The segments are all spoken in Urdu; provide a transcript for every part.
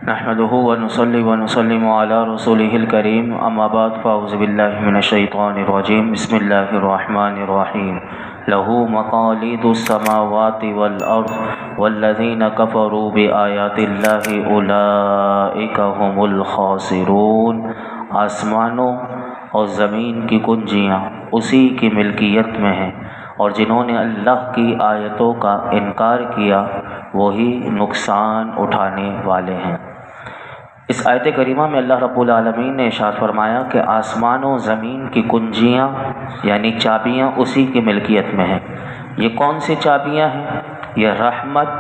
نحمده ونصلي ونسلم على رسوله الكريم اما بعد فاعوذ بالله من الشيطان الرجيم بسم الله الرحمن الرحيم له مقاليد السماوات والارض والذين كفروا بآيات الله اولئك هم الخاسرون۔ آسمانوں اور زمین کی کنجیاں اسی کی ملکیت میں ہیں اور جنہوں نے اللہ کی آیتوں کا انکار کیا وہی نقصان اٹھانے والے ہیں۔ اس آیت کریمہ میں اللہ رب العالمین نے ارشاد فرمایا کہ آسمان و زمین کی کنجیاں یعنی چابیاں اسی کی ملکیت میں ہیں۔ یہ کون سی چابیاں ہیں؟ یہ رحمت،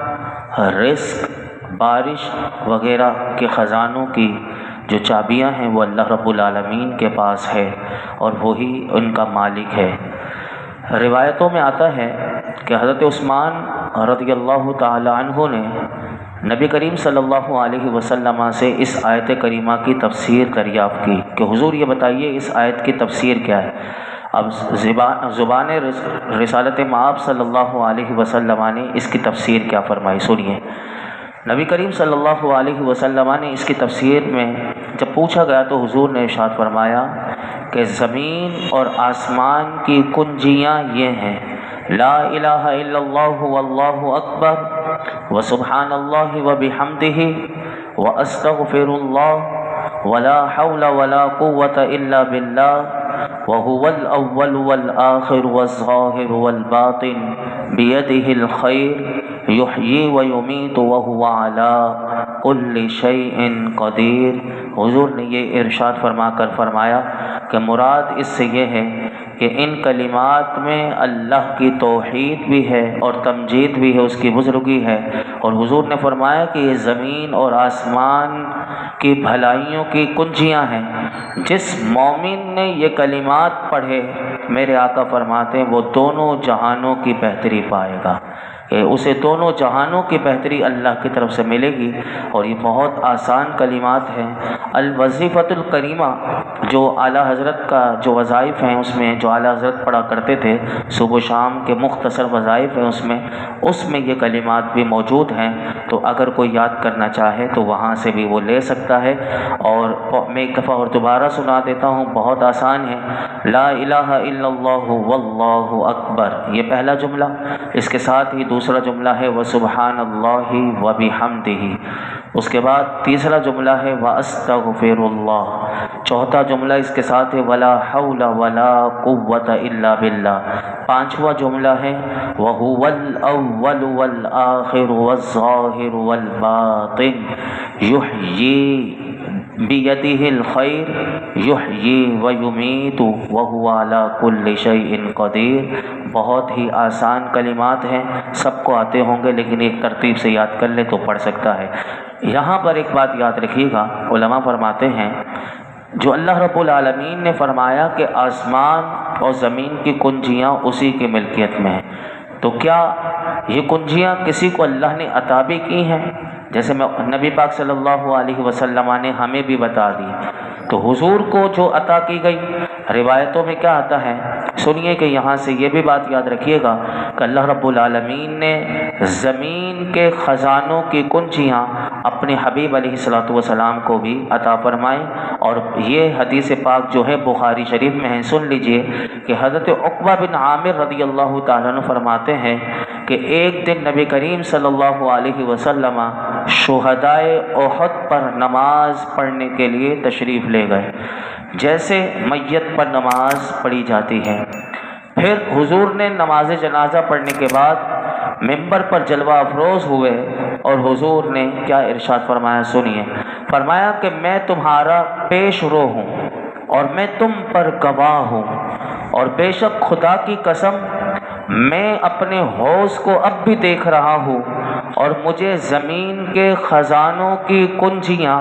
رزق، بارش وغیرہ کے خزانوں کی جو چابیاں ہیں وہ اللہ رب العالمین کے پاس ہے اور وہی ان کا مالک ہے۔ روایتوں میں آتا ہے کہ حضرت عثمان رضی اللہ تعالی عنہ نے نبی کریم صلی اللہ علیہ وسلم سے اس آیت کریمہ کی تفسیر دریافت کی کہ حضور یہ بتائیے اس آیت کی تفسیر کیا ہے۔ اب زبان رسالت مآب صلی اللہ علیہ وسلم نے اس کی تفسیر کیا فرمائی، سنیے۔ نبی کریم صلی اللہ علیہ وسلم نے اس کی تفسیر میں جب پوچھا گیا تو حضور نے ارشاد فرمایا کہ زمین اور آسمان کی کنجیاں یہ ہیں: لا الہ الا اللہ واللہ اکبر وسبحان اللہ وبحمدہ واستغفر اللہ ولا حول ولا قوة الا باللہ وهو الاول والآخر والظاہر والباطن بیدہ الخیر یحیی ویمیت وهو علی کل شیء قدیر۔ حضور نے یہ ارشاد فرما کر فرمایا کہ مراد اس سے یہ ہے کہ ان کلمات میں اللہ کی توحید بھی ہے اور تمجید بھی ہے، اس کی بزرگی ہے، اور حضور نے فرمایا کہ یہ زمین اور آسمان کی بھلائیوں کی کنجیاں ہیں۔ جس مومن نے یہ کلمات پڑھے میرے آقا فرماتے ہیں وہ دونوں جہانوں کی بہتری پائے گا، کہ اسے دونوں جہانوں کی بہتری اللہ کی طرف سے ملے گی۔ اور یہ بہت آسان کلمات ہیں۔ الوظیفۃ الکریمہ جو اعلیٰ حضرت کا جو وظائف ہیں اس میں جو اعلیٰ حضرت پڑھا کرتے تھے صبح و شام کے مختصر وظائف ہیں اس میں یہ کلمات بھی موجود ہیں، تو اگر کوئی یاد کرنا چاہے تو وہاں سے بھی وہ لے سکتا ہے۔ اور میں ایک دفعہ اور دوبارہ سنا دیتا ہوں، بہت آسان ہے۔ لا الہ الا اللہ واللہ اکبر، یہ پہلا جملہ۔ اس کے ساتھ ہی دوسرا جملہ ہے وسبحان اللہ وبحمدہ، اس کے بعد تیسرا جملہ ہے واستغفر اللہ، چوتھا جملہ اس کے ساتھ ہے ولا حول ولا قوة الا باللہ، پانچواں جملہ ہے وهو الاول والآخر والظاہر والباطن یحیی بیدہ الخیر یحیی ویمیت وهو علی کل شیء قدیر۔ بہت ہی آسان کلمات ہیں، سب کو آتے ہوں گے لیکن ایک ترتیب سے یاد کر لے تو پڑھ سکتا ہے۔ یہاں پر ایک بات یاد رکھیے گا، علماء فرماتے ہیں جو اللہ رب العالمین نے فرمایا کہ آسمان اور زمین کی کنجیاں اسی کی ملکیت میں ہیں، تو کیا یہ کنجیاں کسی کو اللہ نے عطا بھی کی ہیں؟ جیسے نبی پاک صلی اللہ علیہ وسلم نے ہمیں بھی بتا دی، تو حضور کو جو عطا کی گئی روایتوں میں کیا آتا ہے سنیے کہ یہاں سے یہ بھی بات یاد رکھیے گا کہ اللہ رب العالمین نے زمین کے خزانوں کی کنجیاں اپنے حبیب علیہ الصلوۃ والسلام کو بھی عطا فرمائیں۔ اور یہ حدیث پاک جو ہے بخاری شریف میں ہے، سن لیجئے کہ حضرت عقبہ بن عامر رضی اللہ تعالیٰ عنہ فرماتے ہیں کہ ایک دن نبی کریم صلی اللہ علیہ وسلم شہدائے احد پر نماز پڑھنے کے لیے تشریف لے گئے، جیسے میت پر نماز پڑھی جاتی ہے۔ پھر حضور نے نماز جنازہ پڑھنے کے بعد ممبر پر جلوہ افروز ہوئے اور حضور نے کیا ارشاد فرمایا سنیے۔ فرمایا کہ میں تمہارا پیش رو ہوں اور میں تم پر گواہ ہوں، اور بے شک خدا کی قسم میں اپنے حوض کو اب بھی دیکھ رہا ہوں، اور مجھے زمین کے خزانوں کی کنجیاں،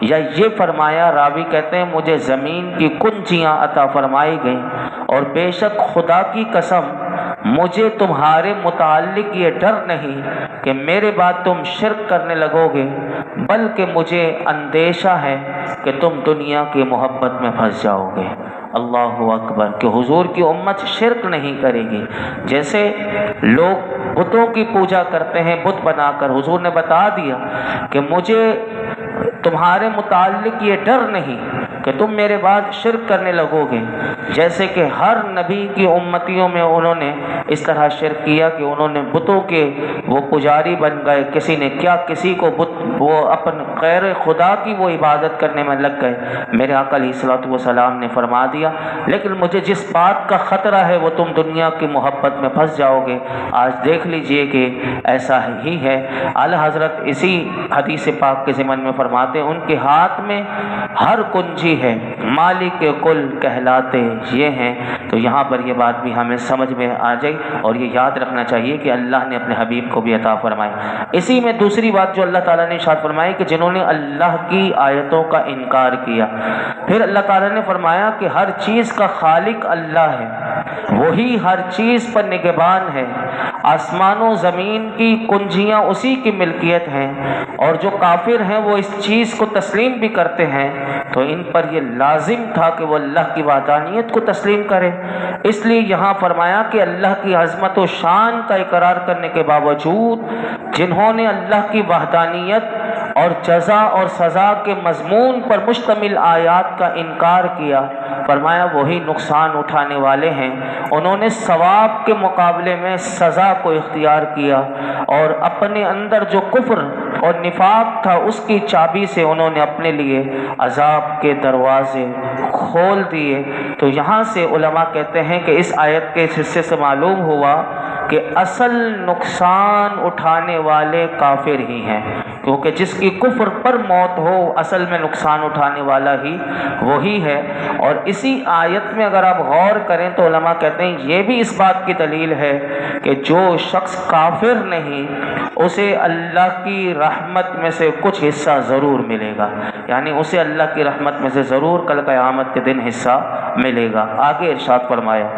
یا یہ فرمایا راوی کہتے ہیں مجھے زمین کی کنجیاں عطا فرمائی گئیں، اور بے شک خدا کی قسم مجھے تمہارے متعلق یہ ڈر نہیں کہ میرے بعد تم شرک کرنے لگو گے، بلکہ مجھے اندیشہ ہے کہ تم دنیا کی محبت میں پھنس جاؤ گے۔ اللہ اکبر، کہ حضور کی امت شرک نہیں کرے گی۔ جیسے لوگ بتوں کی پوجا کرتے ہیں بت بنا کر، حضور نے بتا دیا کہ مجھے تمہارے متعلق یہ ڈر نہیں کہ تم میرے بعد شرک کرنے لگو گے، جیسے کہ ہر نبی کی امتیوں میں انہوں نے اس طرح شرک کیا کہ انہوں نے بتوں کے وہ پجاری بن گئے، کسی نے کیا کسی کو بت وہ اپن غیر خدا کی وہ عبادت کرنے میں لگ گئے۔ میرے آقا علیہ الصلوۃ والسلام نے فرما دیا لیکن مجھے جس بات کا خطرہ ہے وہ تم دنیا کی محبت میں پھنس جاؤ گے۔ آج دیکھ لیجئے کہ ایسا ہی ہے۔ اعلیٰ حضرت اسی حدیث پاک کے ضمن میں فرماتے ہیں ان کے ہاتھ میں ہر کنجی ہے، مالک کل کہلاتے یہ ہیں۔ تو یہاں پر یہ بات بھی ہمیں سمجھ میں آ جائے اور یہ یاد رکھنا چاہیے کہ اللہ نے اپنے حبیب کو بھی عطا فرمائی۔ اسی میں دوسری بات جو اللہ تعالیٰ نے ارشاد فرمائی کہ جنہوں نے اللہ کی آیتوں کا انکار کیا، پھر اللہ تعالیٰ نے فرمایا کہ ہر چیز کا خالق اللہ ہے، وہی ہر چیز پر نگہبان ہے، آسمان و زمین کی کنجیاں اسی کی ملکیت ہیں، اور جو کافر ہیں وہ اس چیز کو تسلیم بھی کرتے ہیں تو ان پر یہ لازم تھا کہ وہ اللہ کی وحدانیت کو تسلیم کرے۔ اس لیے یہاں فرمایا کہ اللہ کی عظمت و شان کا اقرار کرنے کے باوجود جنہوں نے اللہ کی وحدانیت اور جزا اور سزا کے مضمون پر مشتمل آیات کا انکار کیا، فرمایا وہی نقصان اٹھانے والے ہیں۔ انہوں نے ثواب کے مقابلے میں سزا کو اختیار کیا اور اپنے اندر جو کفر اور نفاق تھا اس کی چابی سے انہوں نے اپنے لیے عذاب کے دروازے کھول دیے۔ تو یہاں سے علماء کہتے ہیں کہ اس آیت کے اس حصے سے معلوم ہوا کہ اصل نقصان اٹھانے والے کافر ہی ہیں، کیونکہ جس کی کفر پر موت ہو اصل میں نقصان اٹھانے والا ہی وہی ہے۔ اور اسی آیت میں اگر آپ غور کریں تو علماء کہتے ہیں یہ بھی اس بات کی دلیل ہے کہ جو شخص کافر نہیں اسے اللہ کی رحمت میں سے کچھ حصہ ضرور ملے گا، یعنی اسے اللہ کی رحمت میں سے ضرور کل قیامت کے دن حصہ ملے گا۔ آگے ارشاد فرمایا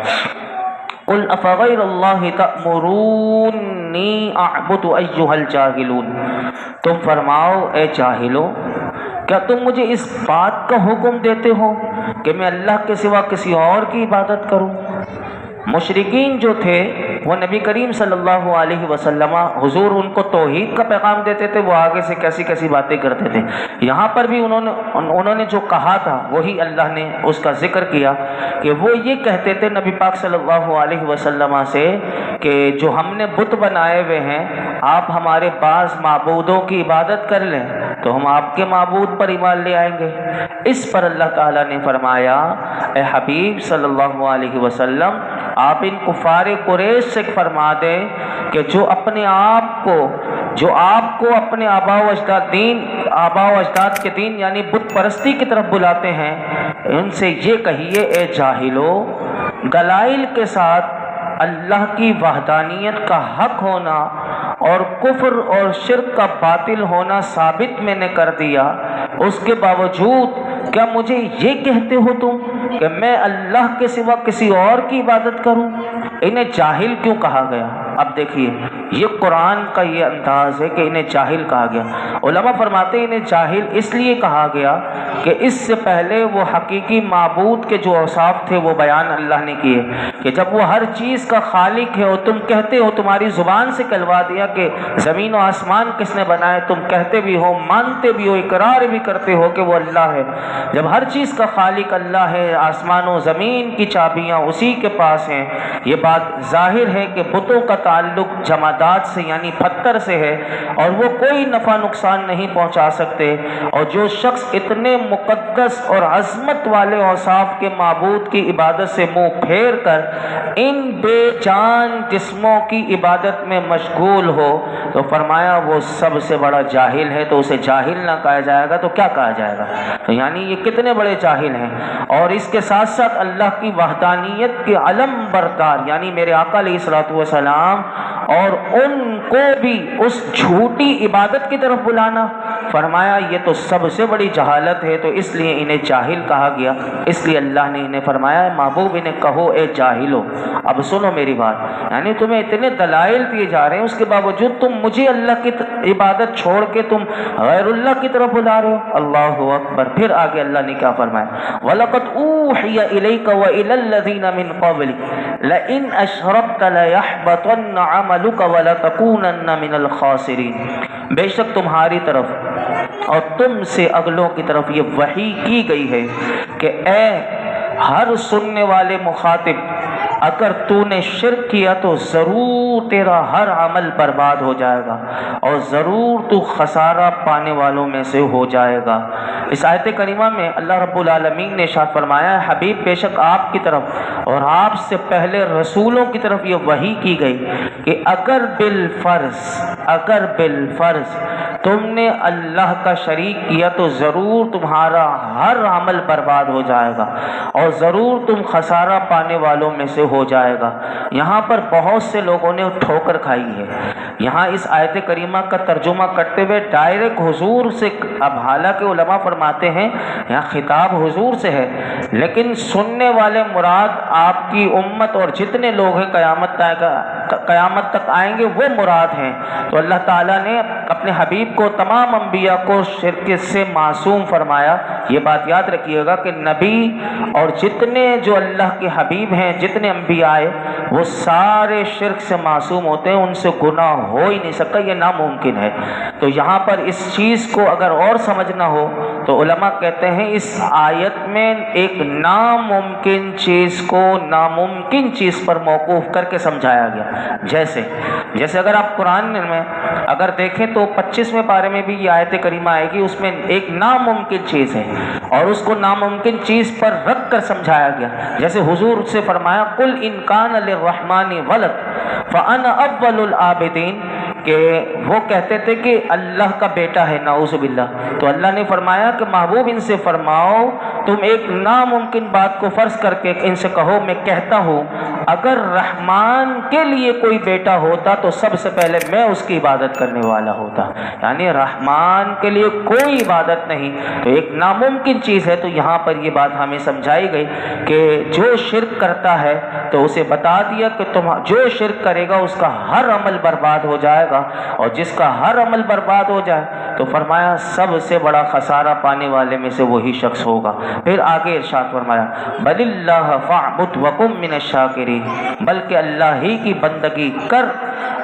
قُلْ أَفَغَيْرَ اللَّهِ تَأْمُرُونِّي أَعْبُدُ أَيُّهَا الْجَاهِلُونَ، تم فرماؤ اے جاہلو کیا تم مجھے اس بات کا حکم دیتے ہو کہ میں اللہ کے سوا کسی اور کی عبادت کروں؟ مشرکین جو تھے وہ نبی کریم صلی اللہ علیہ وسلم حضور ان کو توحید کا پیغام دیتے تھے، وہ آگے سے کیسی کیسی باتیں کرتے تھے۔ یہاں پر بھی انہوں نے جو کہا تھا وہی اللہ نے اس کا ذکر کیا کہ وہ یہ کہتے تھے نبی پاک صلی اللہ علیہ وسلم سے کہ جو ہم نے بت بنائے ہوئے ہیں آپ ہمارے بعض معبودوں کی عبادت کر لیں تو ہم آپ کے معبود پر ایمان لے آئیں گے۔ اس پر اللہ تعالیٰ نے فرمایا اے حبیب صلی اللہ علیہ وسلم آپ ان کفار قریش سے فرما دیں کہ جو آپ کو اپنے آباء و اجداد کے دین یعنی بت پرستی کی طرف بلاتے ہیں ان سے یہ کہیے اے جاہلو دلائل کے ساتھ اللہ کی وحدانیت کا حق ہونا اور کفر اور شرک کا باطل ہونا ثابت میں نے کر دیا، اس کے باوجود کیا مجھے یہ کہتے ہو تم کہ میں اللہ کے سوا کسی اور کی عبادت کروں؟ انہیں جاہل کیوں کہا گیا؟ اب دیکھیے یہ قرآن کا یہ انداز ہے کہ انہیں جاہل کہا گیا۔ علماء فرماتے ہیں انہیں جاہل اس لیے کہا گیا کہ اس سے پہلے وہ حقیقی معبود کے جو اوصاف تھے وہ بیان اللہ نے کیے کہ جب وہ ہر چیز کا خالق ہے اور تم کہتے ہو، تمہاری زبان سے کہلوا دیا کہ زمین و آسمان کس نے بنائے، تم کہتے بھی ہو، مانتے بھی ہو، اقرار بھی کرتے ہو کہ وہ اللہ ہے۔ جب ہر چیز کا خالق اللہ ہے، آسمان و زمین کی چابیاں اسی کے پاس ہیں، یہ بات ظاہر ہے کہ بتوں کا تعلق جمادات سے یعنی پتھر سے ہے اور وہ کوئی نفع نقصان نہیں پہنچا سکتے، اور جو شخص اتنے مقدس اور عظمت والے اوصاف کے معبود کی عبادت سے منہ پھیر کر ان بے جان جسموں کی عبادت میں مشغول ہو تو فرمایا وہ سب سے بڑا جاہل ہے۔ تو اسے جاہل نہ کہا جائے گا تو کیا کہا جائے گا؟ تو یعنی یہ کتنے بڑے جاہل ہیں۔ اور اس کے ساتھ ساتھ اللہ کی وحدانیت کے علم بردار یعنی میرے آقا علیہ الصلوۃ والسلام اور ان کو بھی اس جھوٹی عبادت کی طرف بلانا، فرمایا یہ تو سب سے بڑی جہالت ہے، تو اس لیے انہیں جاہل کہا گیا۔ اس لیے اللہ نے انہیں فرمایا محبوب انہیں کہو اے جاہلو، اب سنو میری بات، یعنی تمہیں اتنے دلائل دیے جا رہے ہیں اس کے باوجود تم مجھے اللہ کی عبادت چھوڑ کے تم غیر اللہ کی طرف بلا رہے ہو۔ اللہ اکبر۔ پھر آگے اللہ نے کیا فرمایا وَلَقَدْ أُوحِيَ إِلَيْكَ وَإِلَى الَّذِينَ مِنْ قَبْلِكَ لَئِنْ أَشْرَكْتَ لَيَحْبَطَنَّ عَمَلُكَ وَلَتَكُونَنَّ مِنَ الْخَاسِرِينَ، بے شک تمہاری طرف اور تم سے اگلوں کی طرف یہ وحی کی گئی ہے کہ اے ہر سننے والے مخاطب، اگر تو نے شرک کیا تو ضرور تیرا ہر عمل برباد ہو جائے گا اور ضرور تو خسارہ پانے والوں میں سے ہو جائے گا۔ اس آیت کریمہ میں اللہ رب العالمین نے ارشاد فرمایا ہے حبیب بے شک آپ کی طرف اور آپ سے پہلے رسولوں کی طرف یہ وحی کی گئی کہ اگر بالفرض تم نے اللہ کا شریک کیا تو ضرور تمہارا ہر عمل برباد ہو جائے گا اور ضرور تم خسارہ پانے والوں میں سے ہو جائے گا۔ یہاں پر بہت سے لوگوں نے ٹھوکر کھائی ہے۔ یہاں اس آیت کریمہ کا ترجمہ کرتے ہوئے ڈائریکٹ حضور سے، اب حالانکہ علماء فرماتے ہیں یہاں خطاب حضور سے ہے، لیکن سننے والے مراد آپ کی امت اور جتنے لوگ ہیں قیامت تک آئیں گے وہ مراد ہیں۔ تو اللہ تعالیٰ نے اپنے حبیب کو، تمام انبیاء کو شرک سے معصوم فرمایا۔ یہ بات یاد رکھیے گا کہ نبی اور جتنے جو اللہ کے حبیب ہیں، جتنے انبیاء آئے، وہ سارے شرک سے معصوم ہوتے ہیں، ان سے گناہ ہو ہی نہیں سکتا، یہ ناممکن ہے۔ تو یہاں پر اس چیز کو اگر اور سمجھنا ہو تو علماء کہتے ہیں اس آیت میں ایک ناممکن چیز کو ناممکن چیز پر موقوف کر کے سمجھایا گیا۔ جیسے اگر آپ قرآن میں اگر دیکھیں تو 25ویں پارے میں بھی یہ آیت کریمہ آئے گی، اس میں ایک ناممکن چیز ہے اور اس کو ناممکن چیز پر رکھ کر سمجھایا گیا۔ جیسے حضور سے فرمایا قل ان کان للرحمن ولد فانا اول العابدین، کہ وہ کہتے تھے کہ اللہ کا بیٹا ہے، نعوذ باللہ۔ تو اللہ نے فرمایا کہ محبوب ان سے فرماؤ تم ایک ناممکن بات کو فرض کر کے ان سے کہو میں کہتا ہوں اگر رحمان کے لیے کوئی بیٹا ہوتا تو سب سے پہلے میں اس کی عبادت کرنے والا ہوتا، یعنی رحمان کے لیے کوئی عبادت نہیں، تو ایک ناممکن چیز ہے۔ تو یہاں پر یہ بات ہمیں سمجھائی گئی کہ جو شرک کرتا ہے تو اسے بتا دیا کہ تم جو شرک کرے گا اس کا ہر عمل برباد ہو جائے گا، اور جس کا ہر عمل برباد ہو جائے تو فرمایا سب سے بڑا خسارہ پانے والے میں سے وہی شخص ہوگا۔ پھر آگے ارشاد فرمایا بل اللہ فاعبد وکن من الشاکرین، بلکہ اللہ ہی کی بندگی کر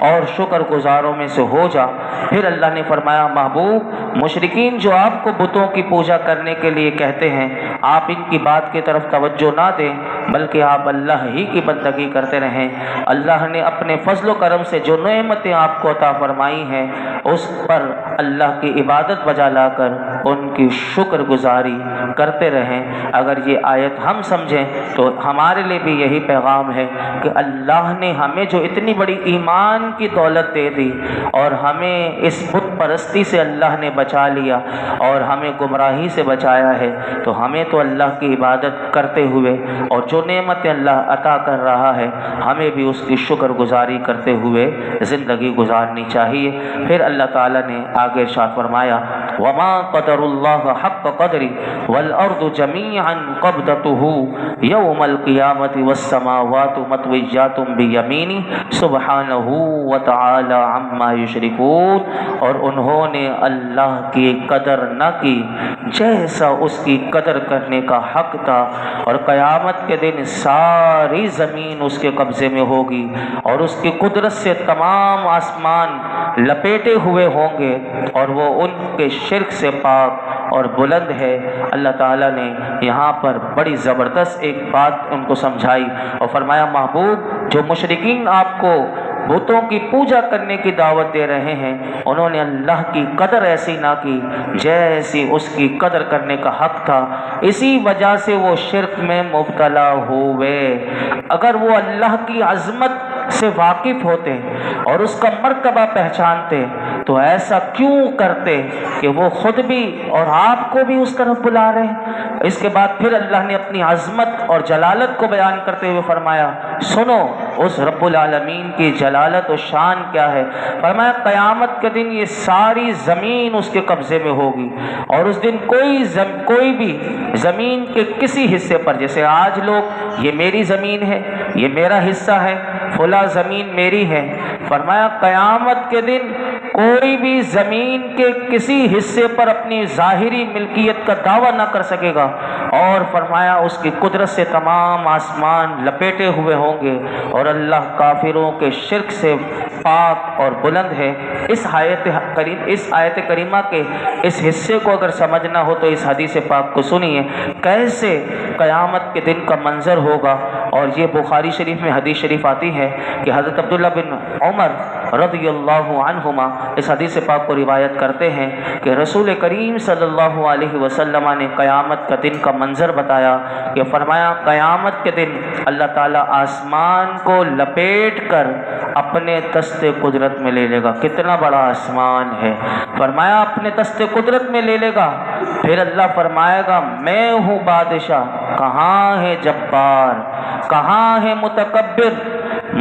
اور شکر گزاروں میں سے ہو جا۔ پھر اللہ نے فرمایا محبوب مشرکین جو آپ کو بتوں کی پوجا کرنے کے لیے کہتے ہیں، آپ ان کی بات کی طرف توجہ نہ دیں بلکہ آپ اللہ ہی کی بندگی کرتے رہیں۔ اللہ نے اپنے فضل و کرم سے جو نعمتیں آپ کو عطا فرمائی ہیں اس پر اللہ کی عبادت بجا لا کر ان کی شکر گزاری کرتے رہیں۔ اگر یہ آیت ہم سمجھیں تو ہمارے لیے بھی یہی پیغام ہے کہ اللہ نے ہمیں جو اتنی بڑی ایمان کی دولت دے دی اور ہمیں اس بت پرستی سے اللہ نے بچا لیا اور ہمیں گمراہی سے بچایا ہے، تو ہمیں تو اللہ کی عبادت کرتے ہوئے اور جو نعمتیں اللہ عطا کر رہا ہے ہمیں بھی اس کی شکر گزاری کرتے ہوئے زندگی گزارنی چاہیے۔ پھر اللہ تعالیٰ نے آگے ارشاد فرمایا وما قدر اللہ حق قدری والارض جميعا قبضته یوم القیامت والسماوات مطویات بیمینہ سبحانہ وتعالی عما یشرکون، اور انہوں نے اللہ کی قدر نہ کی جیسا اس کی قدر کرنے کا حق تھا، اور قیامت کے دن ساری زمین اس کے قبضے میں ہوگی اور اس کی قدرت سے تمام آسمان لپیٹے ہوئے ہوں گے اور وہ ان کے شرک سے پاک اور بلند ہے۔ اللہ تعالیٰ نے یہاں پر بڑی زبردست ایک بات ان کو سمجھائی اور فرمایا محبوب جو مشرکین آپ کو بتوں کی پوجا کرنے کی دعوت دے رہے ہیں انہوں نے اللہ کی قدر ایسی نہ کی جیسی اس کی قدر کرنے کا حق تھا، اسی وجہ سے وہ شرک میں مبتلا ہوئے۔ اگر وہ اللہ کی عظمت سے واقف ہوتے اور اس کا مرتبہ پہچانتے تو ایسا کیوں کرتے کہ وہ خود بھی اور آپ کو بھی اس طرف بلا رہے ہیں۔ اس کے بعد پھر اللہ نے اپنی عظمت اور جلالت کو بیان کرتے ہوئے فرمایا سنو اس رب العالمین کی جلالت و شان کیا ہے۔ فرمایا قیامت کے دن یہ ساری زمین اس کے قبضے میں ہوگی اور اس دن کوئی بھی زمین کے کسی حصے پر، جیسے آج لوگ یہ میری زمین ہے، یہ میرا حصہ ہے، فلاں زمین میری ہے، فرمایا قیامت کے دن کوئی بھی زمین کے کسی حصے پر اپنی ظاہری ملکیت کا دعویٰ نہ کر سکے گا اور فرمایا اس کی قدرت سے تمام آسمان لپیٹے ہوئے ہوں گے، اور اللہ کافروں کے شرک سے پاک اور بلند ہے۔ اس آیت کریمہ کے اس حصے کو اگر سمجھنا ہو تو اس حدیث پاک کو سنیے، کیسے قیامت کے دن کا منظر ہوگا۔ اور یہ بخاری شریف میں حدیث شریف آتی ہے کہ حضرت عبداللہ بن عمر رضی اللہ عنہما اس حدیث پاک کو روایت کرتے ہیں کہ رسول کریم صلی اللہ علیہ وسلم نے قیامت کا دن کا منظر بتایا کہ فرمایا قیامت کے دن اللہ تعالیٰ آسمان کو لپیٹ کر اپنے دست قدرت میں لے لے گا۔ کتنا بڑا آسمان ہے، فرمایا اپنے دست قدرت میں لے لے گا۔ پھر اللہ فرمائے گا میں ہوں بادشاہ، کہاں ہے جبار، کہاں ہے متکبر،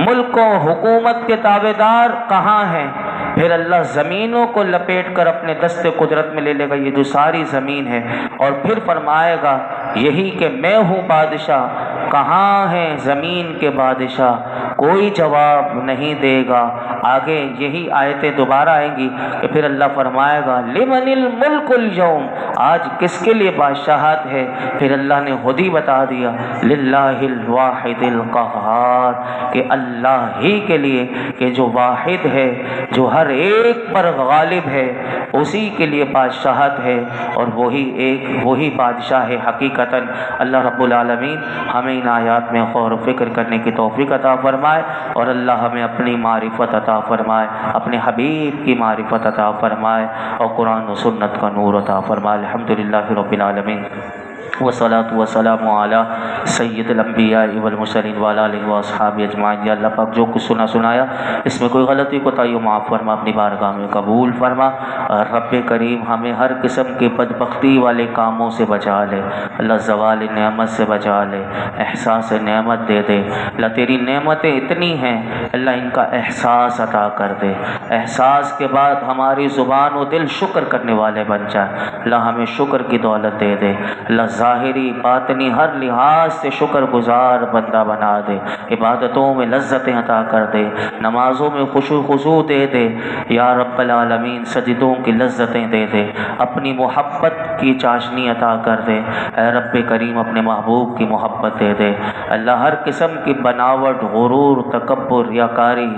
ملک و حکومت کے تابعدار کہاں ہیں؟ پھر اللہ زمینوں کو لپیٹ کر اپنے دست قدرت میں لے لے گا، یہ جو ساری زمین ہے، اور پھر فرمائے گا یہی کہ میں ہوں بادشاہ، کہاں ہے زمین کے بادشاہ؟ کوئی جواب نہیں دے گا۔ آگے یہی آیتیں دوبارہ آئیں گی کہ پھر اللہ فرمائے گا لمن الملک اليوم، آج کس کے لیے بادشاہت ہے؟ پھر اللہ نے خود ہی بتا دیا للہ الواحد القہار، کہ اللہ ہی کے لیے، کہ جو واحد ہے، جو ہر ایک پر غالب ہے، اسی کے لیے بادشاہت ہے، اور وہی بادشاہ ہے حقیقتاً۔ اللہ رب العالمین ہمیں ان آیات میں غور و فکر کرنے کی توفیق عطا فرمائے، اور اللہ ہمیں اپنی معرفت عطا فرمائے، اپنے حبیب کی معرفت عطا فرمائے، اور قرآن و سنت کا نور عطا فرمائے۔ الحمدللہ رب العالمین، والصلاة والسلام علی سید الانبیاء والمرسلین وعلی آلہ واصحابہ اجمعین۔ یا اللہ پاک جو کچھ سنایا اس میں کوئی غلطی کوتاہی ہو معاف فرما، اپنی بارگاہ میں قبول فرما۔ رب کریم ہمیں ہر قسم کے بدبختی والے کاموں سے بچا لے، اللہ زوال نعمت سے بچا لے، احساس نعمت دے دے۔ اللہ تیری نعمتیں اتنی ہیں، اللہ ان کا احساس عطا کر دے، احساس کے بعد ہماری زبان و دل شکر کرنے والے بن جائے۔ اللہ ہمیں شکر کی دولت دے دے، اللہ ظاہری باطنی ہر لحاظ سے شکر گزار بندہ بنا دے، عبادتوں میں لذتیں عطا کر دے، نمازوں میں خشوع خضوع دے دے یا رب العالمین، سجدوں کی لذتیں دے دے، اپنی محبت کی چاشنی عطا کر دے۔ اے رب کریم اپنے محبوب کی محبت دے دے، اللہ ہر قسم کی بناوٹ، غرور، تکبر، ریاکاری،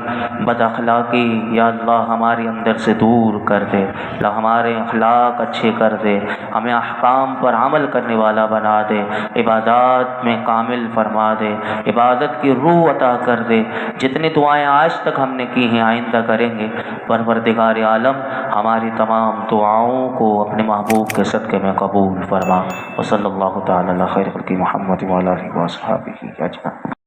بد اخلاقی یا اللہ ہمارے اندر سے دور کر دے، اللہ ہمارے اخلاق اچھے کر دے، ہمیں احکام پر عمل کرنے والا بنا دے، عبادات میں کامل فرما دے، عبادت کی روح عطا کر دے۔ جتنی دعائیں آج تک ہم نے کی ہیں آئندہ کریں گے، پروردگار عالم ہماری تمام دعاؤں کو اپنے محبوب کے صدقے میں قبول فرما۔ وصلی اللہ تعالی علی خیر خلق محمد وعلی آلہ وصحبہ اجمعین۔